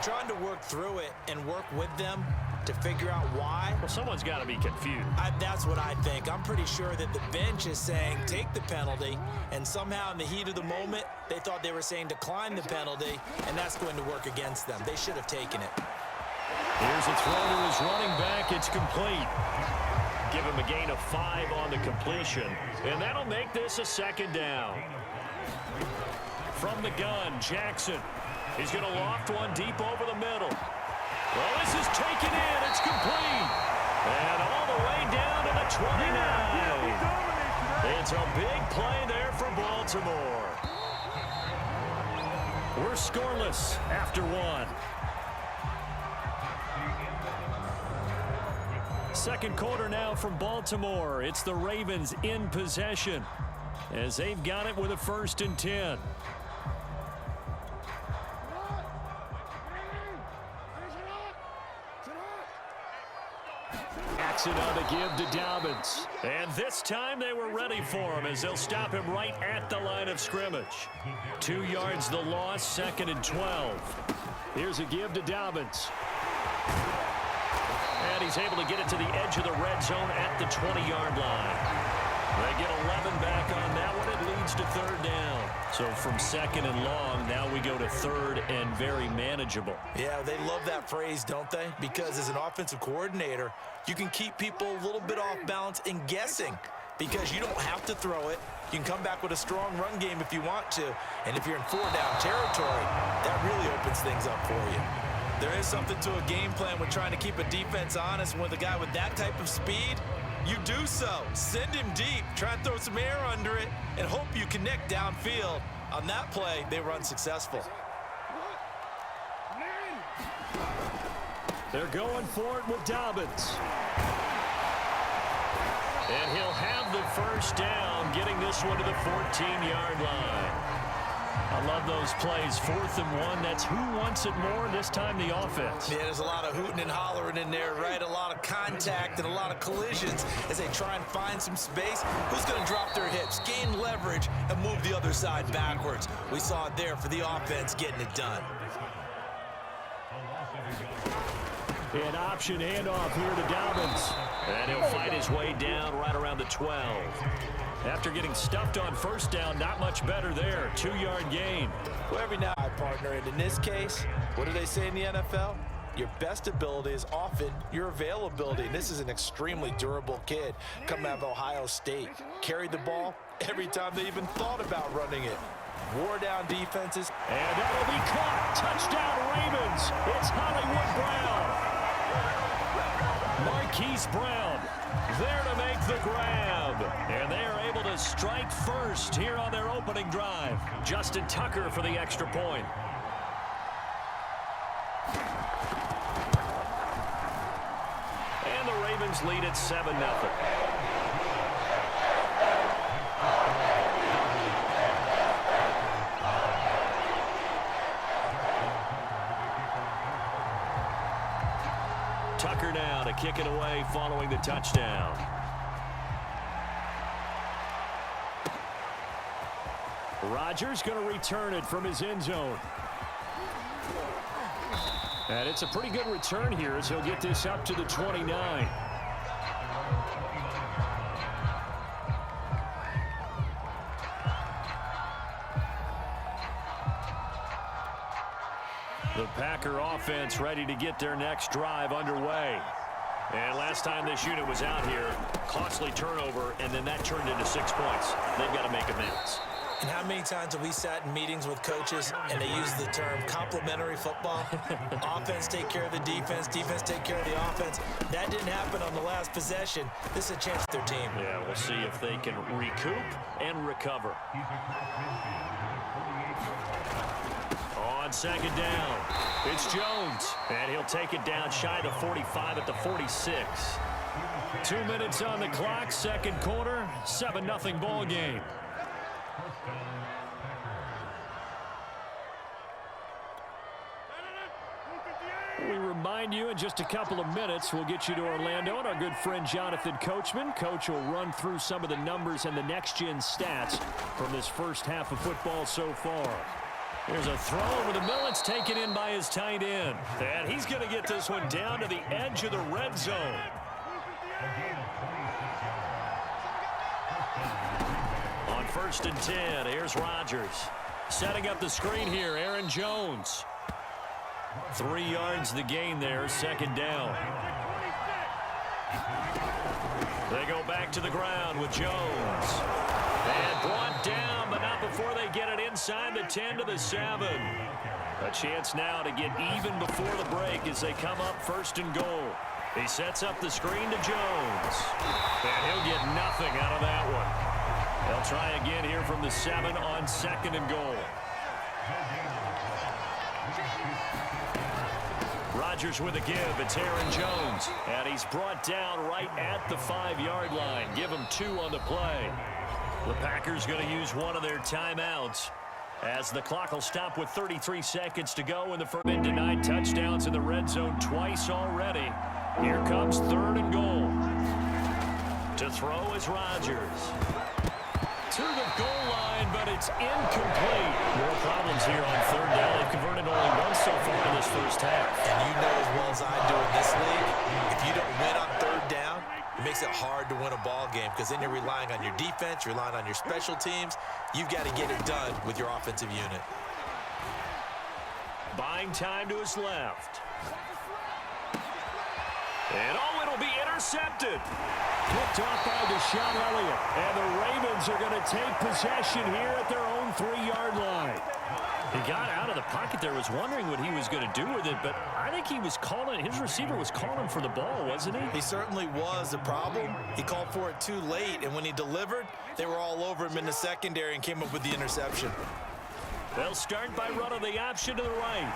Trying to work through it and work with them to figure out why. Well, someone's got to be confused. That's what I think. I'm pretty sure that the bench is saying take the penalty, and somehow in the heat of the moment, they thought they were saying decline the penalty, and that's going to work against them. They should have taken it. Here's a throw to his running back. It's complete. Give him a gain of 5 on the completion, and that'll make this a second down. From the gun, Jackson. He's going to loft one deep over the middle. Well, this is taken in. It's complete. And all the way down to the 29. It's a big play there for Baltimore. We're scoreless after 1. Second quarter now from Baltimore. It's the Ravens in possession as they've got it with a 1st and 10. Jackson on the give to Dobbins. And this time they were ready for him as they'll stop him right at the line of scrimmage. 2 yards the loss, 2nd and 12. Here's a give to Dobbins. And he's able to get it to the edge of the red zone at the 20-yard line. They get 11 back on that one. It leads to 3rd down. So from 2nd and long, now we go to 3rd and very manageable. Yeah, they love that phrase, don't they? Because as an offensive coordinator, you can keep people a little bit off balance and guessing because you don't have to throw it. You can come back with a strong run game if you want to. And if you're in 4-down territory, that really opens things up for you. There is something to a game plan with trying to keep a defense honest. With a guy with that type of speed, you do so. Send him deep, try and throw some air under it, and hope you connect downfield. On that play, they were unsuccessful. They're going for it with Dobbins. And he'll have the 1st down, getting this one to the 14-yard line. I love those plays. 4th and 1. That's who wants it more, this time the offense. Yeah, there's a lot of hooting and hollering in there, right? A lot of contact and a lot of collisions as they try and find some space. Who's going to drop their hips, gain leverage, and move the other side backwards? We saw it there for the offense getting it done. An option handoff here to Dobbins. And he'll fight his way down right around the 12. After getting stuffed on 1st down, not much better there. 2-yard gain. Well, every now and partner, and in this case, what do they say in the NFL? Your best ability is often your availability. And this is an extremely durable kid coming out of Ohio State. Carried the ball every time they even thought about running it. Wore down defenses. And that'll be caught. Touchdown, Ravens. It's Hollywood Brown. Marquise Brown there to make the grab. And they are able to strike first here on their opening drive. Justin Tucker for the extra point. And the Ravens lead at 7-0. Tucker now to kick it away following the touchdown. Rodgers going to return it from his end zone. And it's a pretty good return here as he'll get this up to the 29. The Packer offense ready to get their next drive underway. And last time this unit was out here, costly turnover, and then that turned into 6 points. They've got to make amends. And how many times have we sat in meetings with coaches and they use the term complementary football? Offense take care of the defense, defense take care of the offense. That didn't happen on the last possession. This is a chance for their team. Yeah, we'll see if they can recoup and recover. On 2nd down, it's Jones, and he'll take it down shy of the 45 at the 46. 2 minutes on the clock, 2nd quarter, 7-0 ball game. We remind you in just a couple of minutes, we'll get you to Orlando and our good friend Jonathan Coachman. Coach will run through some of the numbers and the next-gen stats from this first half of football so far. Here's a throw over the middle. It's taken in by his tight end. And he's going to get this one down to the edge of the red zone. On 1st and 10, here's Rodgers. Setting up the screen here, Aaron Jones. 3 yards the gain there, 2nd down. They go back to the ground with Jones. And brought down, but not before they get it inside the 10 to the 7. A chance now to get even before the break as they come up 1st and goal. He sets up the screen to Jones. And he'll get nothing out of that one. They'll try again here from the 7 on 2nd and goal. Rodgers with a give. It's Aaron Jones. And he's brought down right at the 5-yard line. Give him 2 on the play. The Packers going to use one of their timeouts as the clock will stop with 33 seconds to go in the first. Been denied touchdowns in the red zone twice already. Here comes 3rd and goal. To throw is Rodgers. To the goal line, but it's incomplete. More problems here on 3rd down. They've converted only once so far in this first half. And you know as well as I do in this league, if you don't win on 3rd down, it makes it hard to win a ball game because then you're relying on your defense, you're relying on your special teams. You've got to get it done with your offensive unit. Buying time to his left. And it'll be intercepted. Picked off by Deshaun Elliott. And the Ravens are going to take possession here at their own 3-yard line. He got out of the pocket there, was wondering what he was going to do with it, but I think he was calling, his receiver was calling for the ball, wasn't he? He certainly was. The problem, he called for it too late, and when he delivered, they were all over him in the secondary and came up with the interception. They'll start by running the option to the right.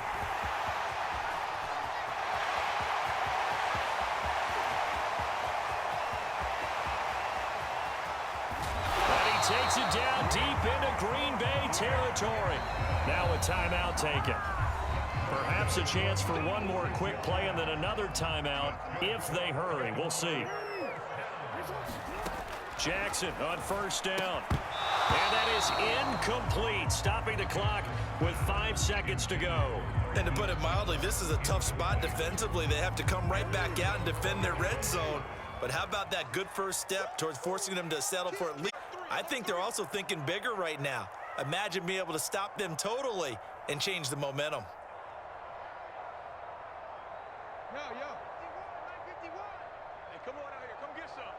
Takes it down deep into Green Bay territory. Now a timeout taken. Perhaps a chance for one more quick play and then another timeout if they hurry. We'll see. Jackson on 1st down. And that is incomplete, stopping the clock with 5 seconds to go. And to put it mildly, this is a tough spot defensively. They have to come right back out and defend their red zone. But how about that good first step towards forcing them to settle for at least? I think they're also thinking bigger right now. Imagine being able to stop them totally and change the momentum. Yo. 951. Hey, come on out here. Come get some.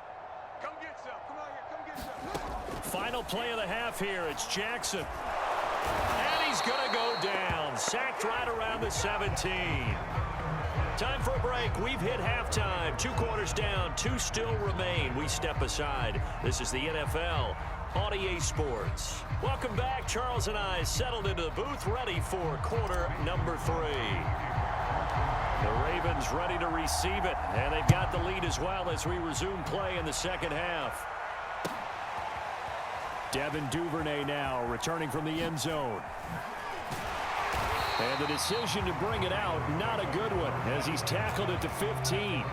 Come get some. Come out here. Come get some. Final play of the half here. It's Jackson. And he's going to go down. Sacked right around the 17. Time for a break. We've hit halftime. 2 quarters down. 2 still remain. We step aside. This is the NFL on EA Sports. Welcome back. Charles and I settled into the booth, ready for quarter number 3. The Ravens ready to receive it, and they've got the lead as well as we resume play in the second half. Devin Duvernay now returning from the end zone. And the decision to bring it out, not a good one, as he's tackled it to 15.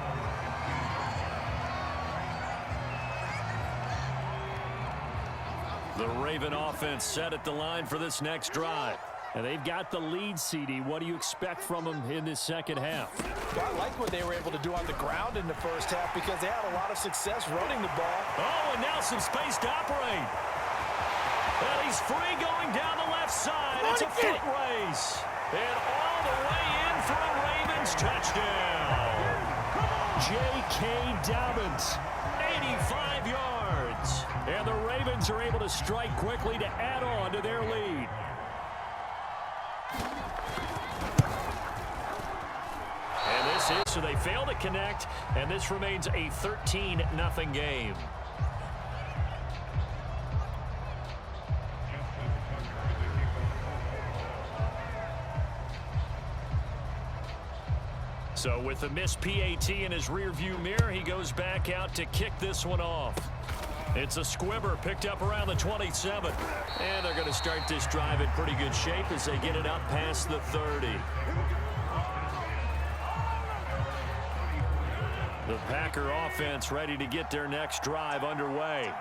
The Raven offense set at the line for this next drive. And they've got the lead, CD. What do you expect from them in this second half? Well, I like what they were able to do on the ground in the first half because they had a lot of success running the ball. Oh, and now some space to operate. And he's free going down the left side. It's a foot race. And all the way in for a Ravens touchdown. J.K. Dobbins, 85 yards. And the Ravens are able to strike quickly to add on to their lead. And this is, so they fail to connect, and this remains a 13-0 game. So with the missed PAT in his rearview mirror, he goes back out to kick this one off. It's a squibber picked up around the 27. And they're going to start this drive in pretty good shape as they get it up past the 30. The Packer offense ready to get their next drive underway.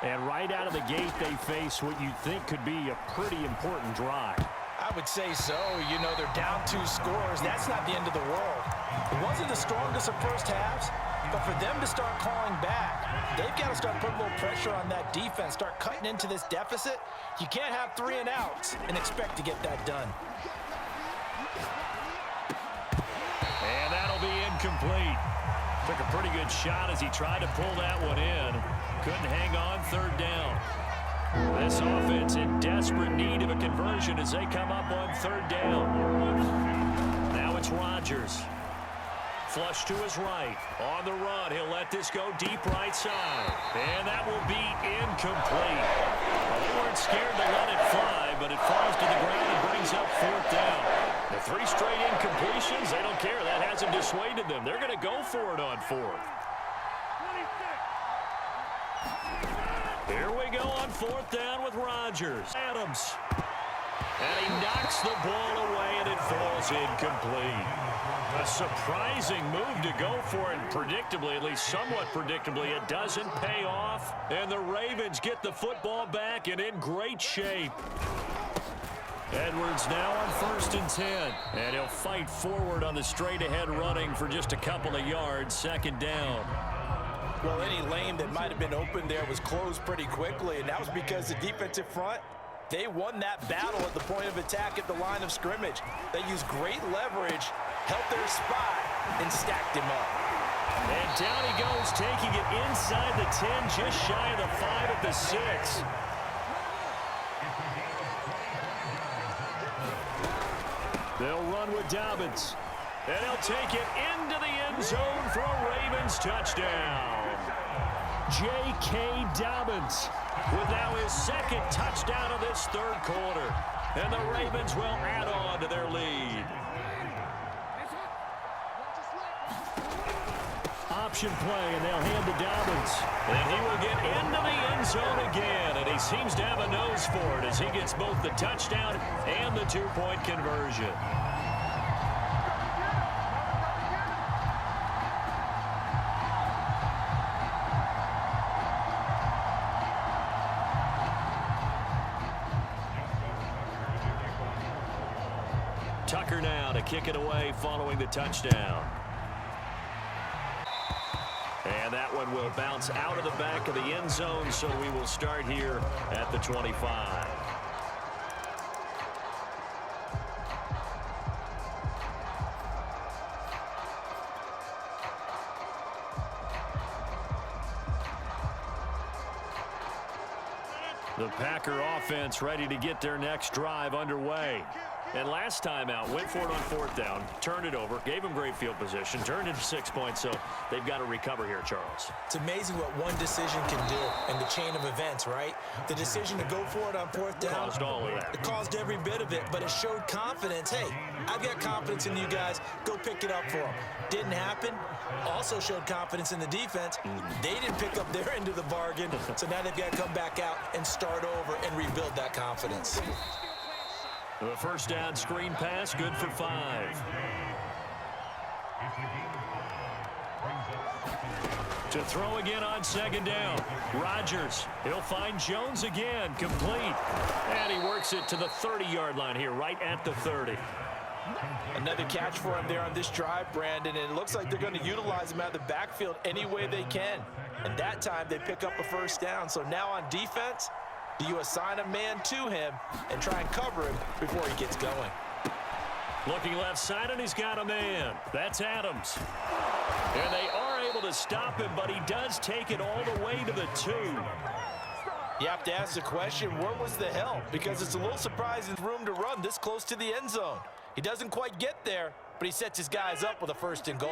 And right out of the gate, they face what you'd think could be a pretty important drive. I I would say so. You know, they're down 2 scores. That's not the end of the world. It wasn't the strongest of first halves, but for them to start clawing back, they've got to start putting a little pressure on that defense, start cutting into this deficit. You can't have 3 and outs and expect to get that done. And that'll be incomplete. Took a pretty good shot as he tried to pull that one in. Couldn't hang on, third down. This offense in desperate need of a conversion as they come up on third down. Now it's Rodgers. Flush to his right. On the run, he'll let this go deep right side. And that will be incomplete. Well, they weren't scared to let it fly, but it falls to the ground and brings up fourth down. The 3 straight incompletions, they don't care. That hasn't dissuaded them. They're going to go for it on fourth. Here we go on fourth down with Rodgers. Adams. And he knocks the ball away, and it falls incomplete. A surprising move to go for it, and predictably, at least somewhat predictably, it doesn't pay off. And the Ravens get the football back and in great shape. Edwards now on 1st and 10. And he'll fight forward on the straight-ahead running for just a couple of yards, second down. Well, any lane that might have been open there was closed pretty quickly, and that was because the defensive front, they won that battle at the point of attack at the line of scrimmage. They used great leverage, held their spot, and stacked him up. And down he goes, taking it inside the 10, just shy of the 5 at the 6. They'll run with Dobbins. And he'll take it into the end zone for a Ravens touchdown. J.K. Dobbins with now his 2nd touchdown of this third quarter. And the Ravens will add on to their lead. Option play, and they'll hand to Dobbins. And he will get into the end zone again. And he seems to have a nose for it as he gets both the touchdown and the 2-point conversion. Tucker now to kick it away following the touchdown. And that one will bounce out of the back of the end zone, so we will start here at the 25. The Packer offense ready to get their next drive underway. And last time out, went for it on fourth down, turned it over, gave them great field position, turned into 6 points, so they've got to recover here, Charles. It's amazing what one decision can do in the chain of events, right? The decision to go for it on fourth down. Caused all of that. It caused every bit of it, but it showed confidence. Hey, I've got confidence in you guys. Go pick it up for them. Didn't happen. Also showed confidence in the defense. They didn't pick up their end of the bargain, so now they've got to come back out and start over and rebuild that confidence. The first down screen pass, good for 5. To throw again on second down. Rodgers, he'll find Jones again, complete. And he works it to the 30-yard line here, right at the 30. Another catch for him there on this drive, Brandon, and it looks like they're going to utilize him out of the backfield any way they can. And that time they pick up a first down. So now on defense, do you assign a man to him and try and cover him before he gets going? Looking left side, and he's got a man. That's Adams. And they are able to stop him, but he does take it all the way to the 2. You have to ask the question, where was the help? Because it's a little surprising room to run this close to the end zone. He doesn't quite get there, but he sets his guys up with a 1st and goal.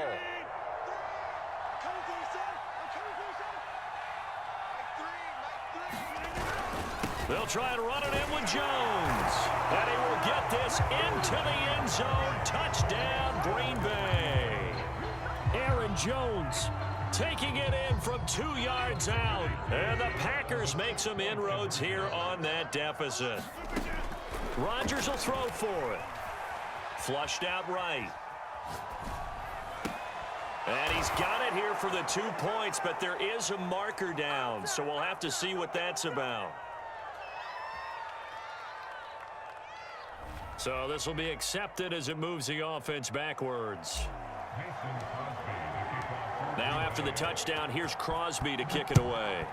They'll try and run it in with Jones. And he will get this into the end zone. Touchdown, Green Bay. Aaron Jones taking it in from 2 yards out. And the Packers make some inroads here on that deficit. Rodgers will throw for it. Flushed out right. And he's got it here for the 2 points, but there is a marker down, so we'll have to see what that's about. So this will be accepted as it moves the offense backwards. Now after the touchdown, here's Crosby to kick it away.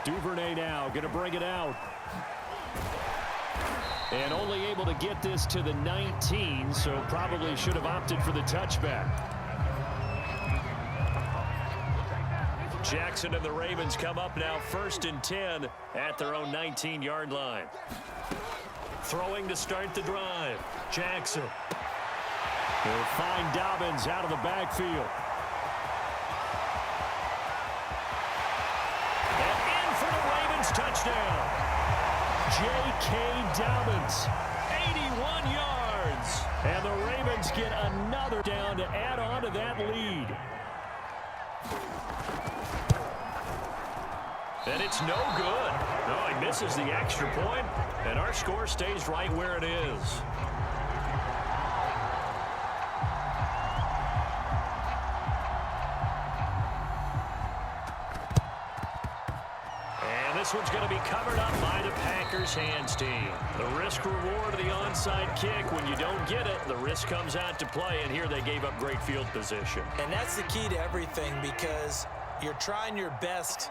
Duvernay now going to bring it out. And only able to get this to the 19, so probably should have opted for the touchback. Jackson and the Ravens come up now 1st and 10 at their own 19-yard line. Throwing to start the drive. Jackson. They'll find Dobbins out of the backfield. And in for the Ravens touchdown. J.K. Dobbins, 81 yards. And the Ravens get another down to add on to that lead. And it's no good. No, he misses the extra point, and our score stays right where it is. And this one's going to be covered up by the Packers hands team. The risk reward of the onside kick. When you don't get it, the risk comes out to play, and here they gave up great field position. And that's the key to everything, because you're trying your best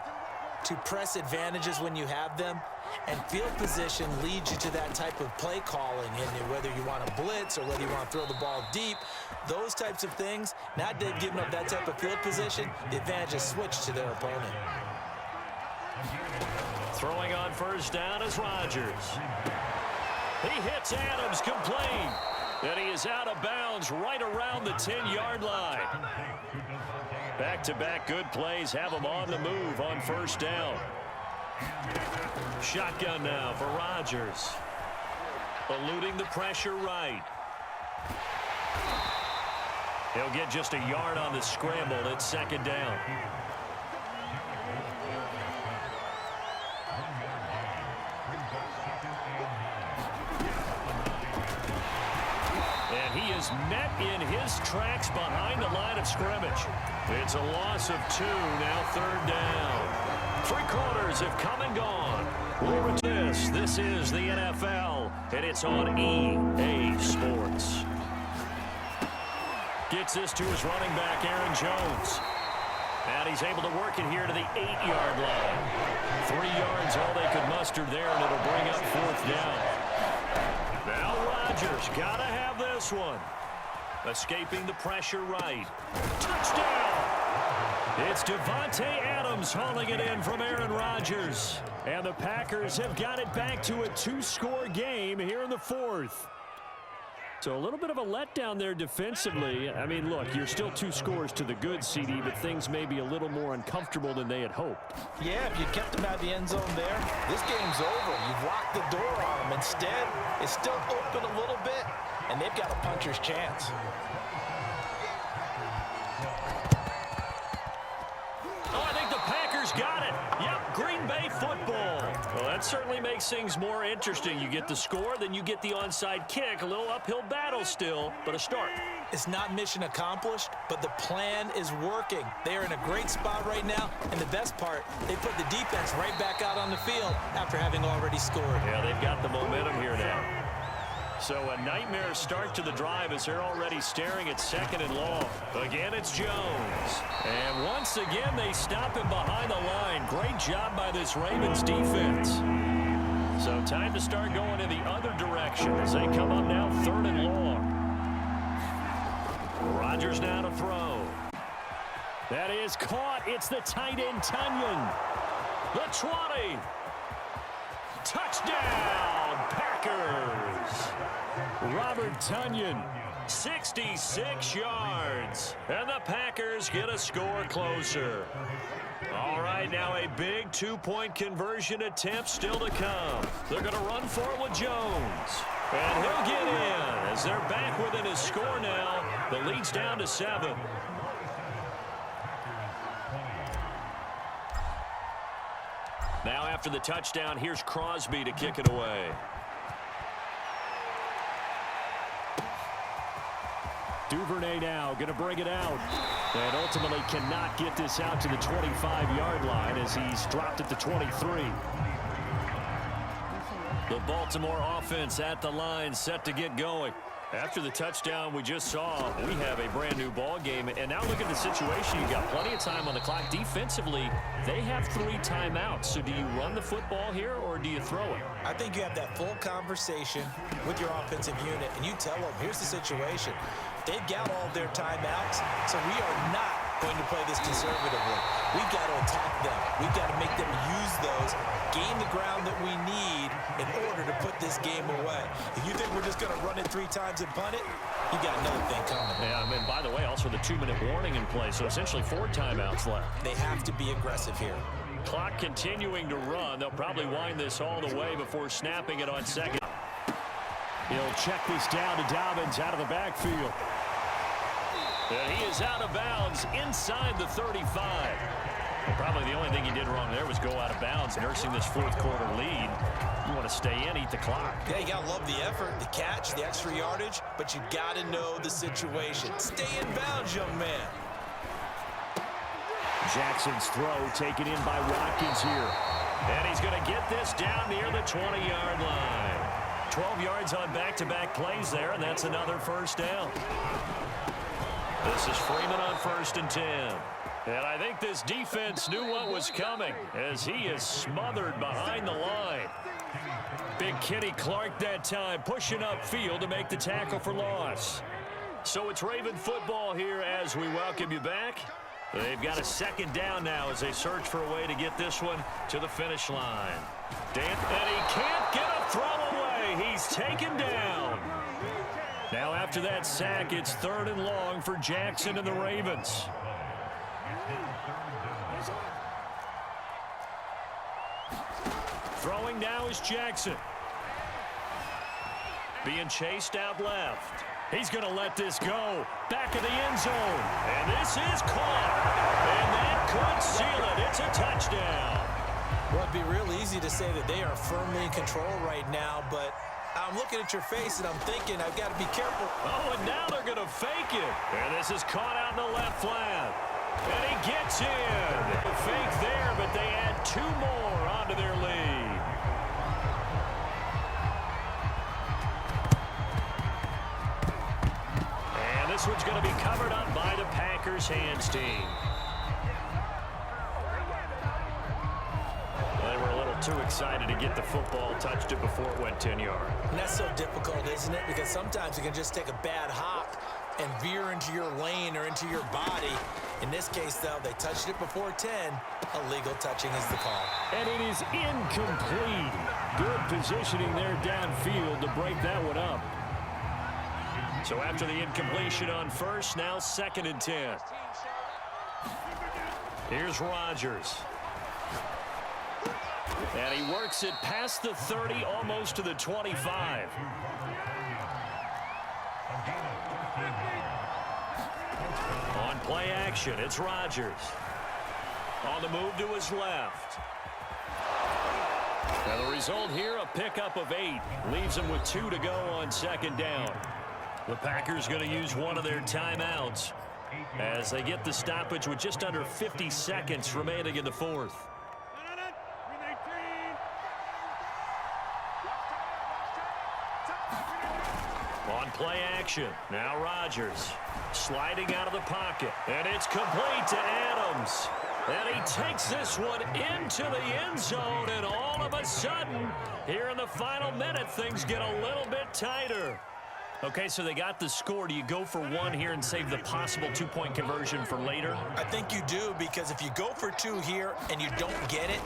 to press advantages when you have them, and field position leads you to that type of play calling, and whether you want to blitz or whether you want to throw the ball deep, those types of things. Now they've given up that type of field position, the advantage is switched to their opponent. Throwing on 1st down is Rodgers. He hits Adams complete, and he is out of bounds right around the 10-yard line. Back-to-back good plays have him on the move on 1st down. Shotgun now for Rodgers. Eluding the pressure right. He'll get just a yard on the scramble. It's 2nd down. And he is met in his tracks behind the line of scrimmage. It's a loss of 2, now 3rd down. 3 quarters have come and gone. We'll return. This is the NFL, and it's on EA Sports. Gets this to his running back, Aaron Jones. And he's able to work it here to the 8-yard line. 3 yards, all they could muster there, and it'll bring up 4th down. Now Rodgers got to have this one. Escaping the pressure right. Touchdown! It's Devontae Adams hauling it in from Aaron Rodgers. And the Packers have got it back to a 2-score game here in the 4th. So a little bit of a letdown there defensively. I mean, look, you're still 2 scores to the good, CD, but things may be a little more uncomfortable than they had hoped. Yeah, if you kept them out of the end zone there, this game's over. You've locked the door on them. Instead, it's still open a little bit, and they've got a puncher's chance. Oh, I think the Packers got it. Yep, Green Bay football. Well, that certainly makes things more interesting. You get the score, then you get the onside kick. A little uphill battle still, but a start. It's not mission accomplished, but the plan is working. They are in a great spot right now, and the best part, they put the defense right back out on the field after having already scored. Yeah, they've got the momentum here now. So a nightmare start to the drive as they're already staring at 2nd and long. Again, it's Jones. And once again, they stop him behind the line. Great job by this Ravens defense. So time to start going in the other direction as they come up now 3rd and long. Rodgers now to throw. That is caught. It's the tight end, Tunyon. The 20. Touchdown, Packers. Robert Tunyon, 66 yards. And the Packers get a score closer. All right, now a big 2-point conversion attempt still to come. They're going to run for it with Jones. And he'll get in as they're back within his score now. The lead's down to 7. Now after the touchdown, here's Crosby to kick it away. Duvernay now going to bring it out. And ultimately cannot get this out to the 25-yard line as he's dropped at the 23. The Baltimore offense at the line, set to get going. After the touchdown we just saw, we have a brand-new ball game. And now look at the situation. You've got plenty of time on the clock. Defensively, they have 3 timeouts. So do you run the football here or do you throw it? I think you have that full conversation with your offensive unit, and you tell them, here's the situation. They've got all their timeouts, so we are not going to play this conservatively. We've got to attack them. We've got to make them use those, gain the ground that we need in order to put this game away. If you think we're just going to run it 3 times and punt it, you got another thing coming. Yeah, and by the way, also the 2-minute warning in play, so essentially 4 timeouts left. They have to be aggressive here. Clock continuing to run. They'll probably wind this all the way before snapping it on second. He'll check this down to Dobbins out of the backfield. And he is out of bounds inside the 35. Well, probably the only thing he did wrong there was go out of bounds, nursing this 4th quarter lead. You want to stay in, eat the clock. Yeah, you got to love the effort, the catch, the extra yardage, but you got to know the situation. Stay in bounds, young man. Jackson's throw taken in by Watkins here. And he's going to get this down near the 20-yard line. 12 yards on back-to-back plays there, and that's another first down. This is Freeman on 1st and 10. And I think this defense knew what was coming as he is smothered behind the line. Big Kenny Clark that time pushing upfield to make the tackle for loss. So it's Raven football here as we welcome you back. They've got a 2nd down now as they search for a way to get this one to the finish line. And he can't get a throw away. He's taken down. Now after that sack, it's 3rd and long for Jackson and the Ravens. Throwing now is Jackson. Being chased out left. He's going to let this go. Back of the end zone. And this is caught. And that could seal it. It's a touchdown. Well, it'd be real easy to say that they are firmly in control right now, but I'm looking at your face and I'm thinking I've got to be careful. Oh, and now they're going to fake it. And this is caught out in the left flat. And he gets in. A fake there, but they add 2 more onto their lead. And this one's going to be covered up by the Packers hands team. They were a little too excited to get the football, touched it before it went 10 yards. And that's so difficult, isn't it? Because sometimes you can just take a bad hop and veer into your lane or into your body. In this case, though, they touched it before 10. Illegal touching is the call. And it is incomplete. Good positioning there downfield to break that one up. So after the incompletion on 1st, now 2nd and 10. Here's Rodgers. And he works it past the 30, almost to the 25. On play action, it's Rodgers. On the move to his left. And the result here, a pickup of 8. Leaves him with 2 to go on 2nd down. The Packers going to use one of their timeouts as they get the stoppage with just under 50 seconds remaining in the 4th. On play action, now Rodgers sliding out of the pocket, and it's complete to Adams. And he takes this one into the end zone, and all of a sudden, here in the final minute, things get a little bit tighter. Okay, so they got the score. Do you go for 1 here and save the possible 2-point conversion for later? I think you do, because if you go for 2 here and you don't get it,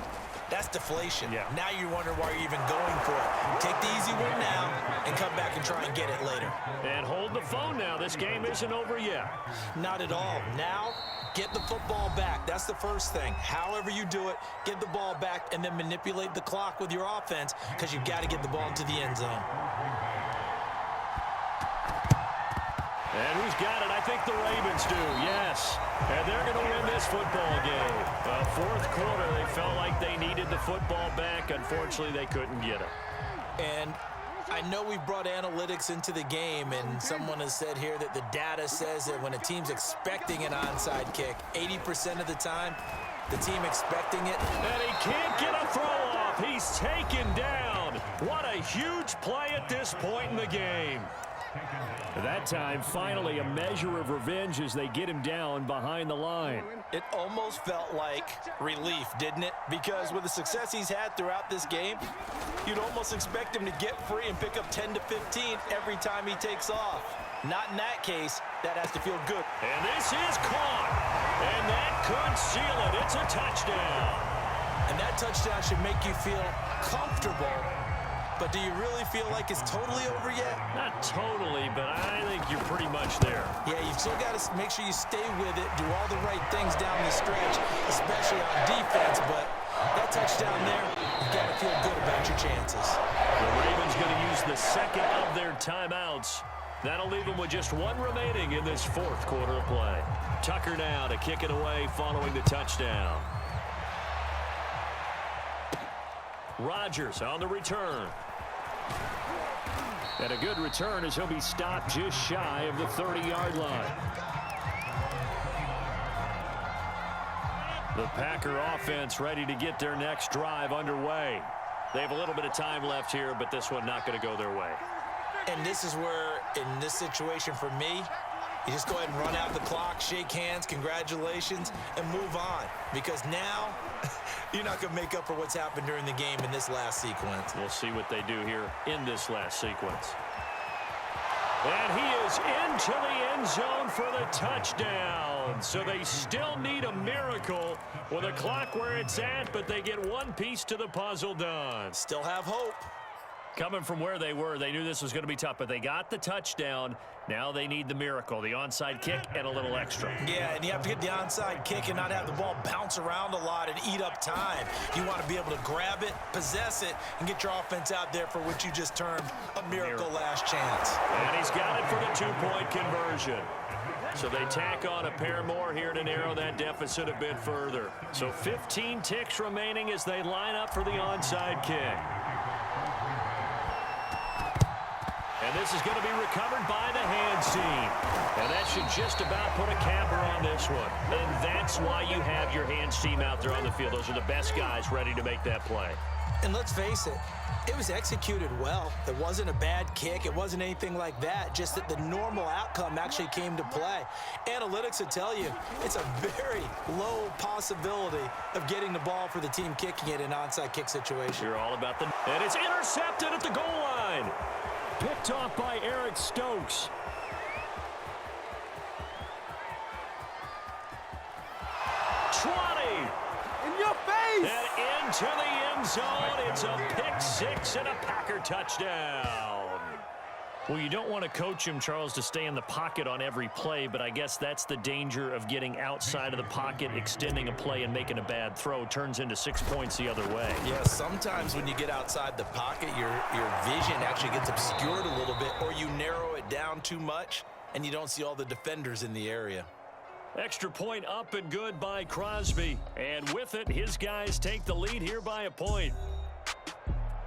that's deflation. Yeah. Now you wonder why you're even going for it. Take the easy one now and come back and try and get it later. And hold the phone now. This game isn't over yet. Not at all. Now, get the football back. That's the first thing. However you do it, get the ball back and then manipulate the clock with your offense, because you've got to get the ball into the end zone. And who's got it? I think the Ravens do, yes. And they're going to win this football game. 4th quarter, they felt like they needed the football back. Unfortunately, they couldn't get it. And I know we've brought analytics into the game, and someone has said here that the data says that when a team's expecting an onside kick, 80% of the time, the team expecting it. And he can't get a throw off. He's taken down. touchdown. What a huge play at this point in the game. That time, finally, a measure of revenge as they get him down behind the line. It almost felt like relief, didn't it? Because with the success he's had throughout this game, you'd almost expect him to get free and pick up 10 to 15 every time he takes off. Not in that case. That has to feel good. And this is caught. And that could seal it. It's a touchdown. And that touchdown should make you feel comfortable. But do you really feel like it's totally over yet? Not totally, but I think you're pretty much there. Yeah, you've still got to make sure you stay with it, do all the right things down the stretch, especially on defense. But that touchdown there, you've got to feel good about your chances. The Ravens going to use the second of their timeouts. That'll leave them with just one remaining in this fourth quarter of play. Tucker now to kick it away following the touchdown. Rodgers on the return. And a good return as he'll be stopped just shy of the 30-yard line. The Packer offense ready to get their next drive underway. They have a little bit of time left here, but this one not going to go their way. And this is where, in this situation for me, you just go ahead and run out the clock, shake hands, congratulations, and move on. Because now, you're not going to make up for what's happened during the game in this last sequence. We'll see what they do here in this last sequence. And he is into the end zone for the touchdown. So they still need a miracle with a clock where it's at, but they get one piece to the puzzle done. Still have hope. Coming from where they were, they knew this was going to be tough, but they got the touchdown. Now they need the miracle, the onside kick and a little extra. Yeah, and you have to get the onside kick and not have the ball bounce around a lot and eat up time. You want to be able to grab it, possess it, and get your offense out there for what you just termed a miracle last chance. And he's got it for the two-point conversion. So they tack on a pair more here to narrow that deficit a bit further. So 15 ticks remaining as they line up for the onside kick. And this is going to be recovered by the hands team. And that should just about put a capper on this one. And that's why you have your hands team out there on the field. Those are the best guys ready to make that play. And let's face it, it was executed well. It wasn't a bad kick. It wasn't anything like that. Just that the normal outcome actually came to play. Analytics will tell you it's a very low possibility of getting the ball for the team kicking it in an onside kick situation. You're all about the... And it's intercepted at the goal line. Picked off by Eric Stokes. In your face! And into the end zone. It's a pick six and a Packer touchdown. Well, you don't want to coach him, Charles, to stay in the pocket on every play, but I guess that's the danger of getting outside of the pocket, extending a play, and making a bad throw. Turns into 6 points the other way. Yeah, sometimes when you get outside the pocket, your vision actually gets obscured a little bit, or you narrow it down too much, and you don't see all the defenders in the area. Extra point up and good by Crosby. And with it, his guys take the lead here by a point.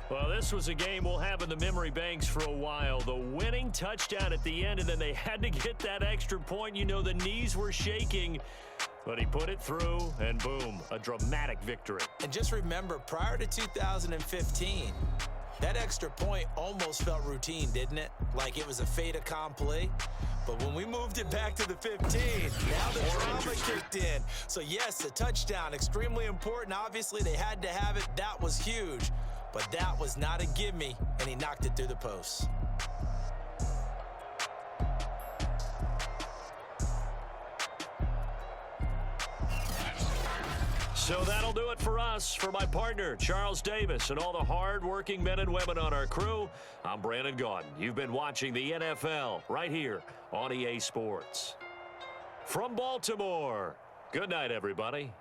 Well, this was a game we'll have in the memory banks for a while. The winning touchdown at the end, and then they had to get that extra point. You know, the knees were shaking, but he put it through, and boom, a dramatic victory. And just remember, prior to 2015, that extra point almost felt routine, didn't it? Like it was a fait accompli. But when we moved it back to the 15, now the drama kicked in. So yes, a touchdown, extremely important. Obviously, they had to have it. That was huge. But that was not a gimme, and he knocked it through the posts. So that'll do it for us. For my partner, Charles Davis, and all the hard-working men and women on our crew, I'm Brandon Gaudin. You've been watching the NFL right here on EA Sports. From Baltimore, good night, everybody.